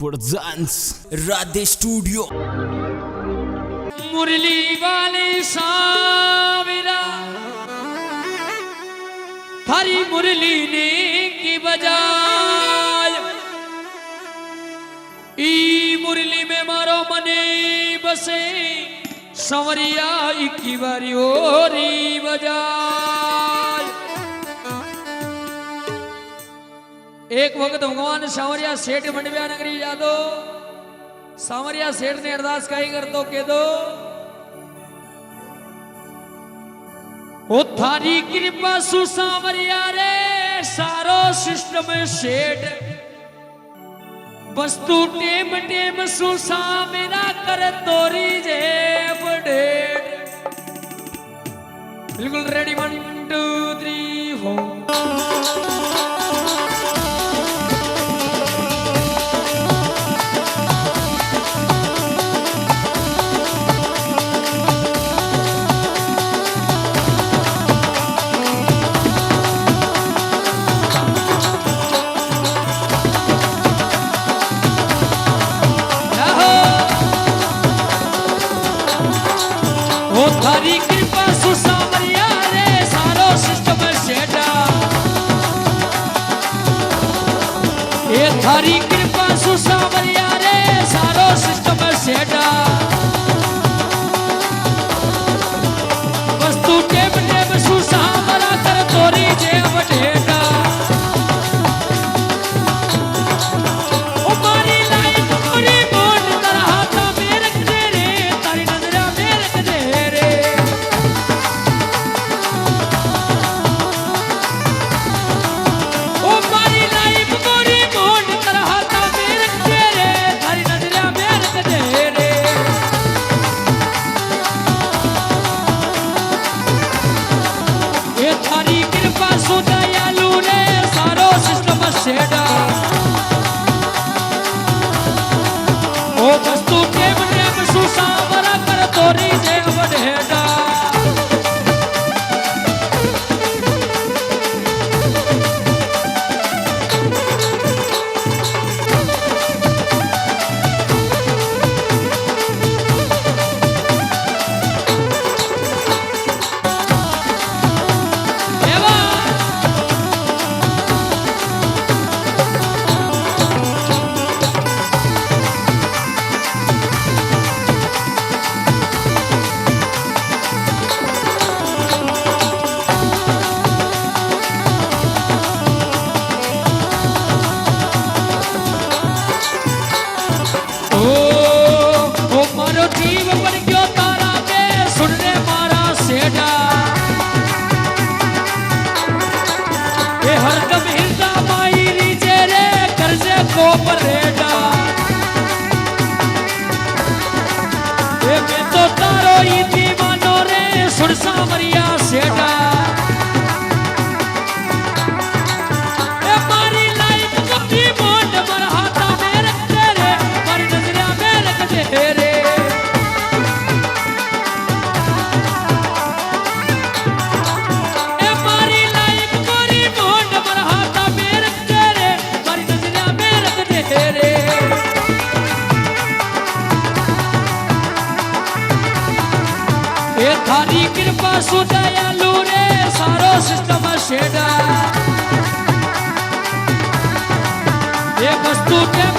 Presents Radhe studio. मुरली वाले साविरा थारी मुरली ने की बजाय ई मुरली में मारो मने बसे संवरिया इक्की बारी ओरी बजाय। एक वक्त भगवान सांवरिया सेठ मंडविया नगरी यादो सांवरिया सेठ ने अरदास कही कर तो के दो ओ थारी कृपा सु सांवरिया रे सारो सिस्टम सेठ वस्तु टेम टेम सु मेरा कर तोरी जे बडेट। बिल्कुल रेडी 1 2 3 4। थारी कृपा सु सांवरिया रे सारो सिस्टम सेटा ए थारी कृपा सु सांवरिया रे सारो सिस्टम सेटा वस्तु टेम टेम सु सांवरा कर तोरी जे बटेटा ओ मारी लाइफ पूरी मोट तरह ता मेरे दे रे तारी नजरा मेरे दे रे सेडा ओ वस्तु टेम टेम सु सांवरा कर तोरी जे बडेटा तो तारो ई दीवानो रे सुर सांवरिया सेटा ए मारी लाइफ कभी मोट मरहाता मेरे तेरे मारी नजरिया मेरे कटे रे ए मारी लाइफ कोरी मोट मरहाता मेरे तेरे मारी नजरिया मेरे कटे रे। ए थारी कृपा सु दयालु रे सारो सिस्टम सेडा ए वस्तु टेम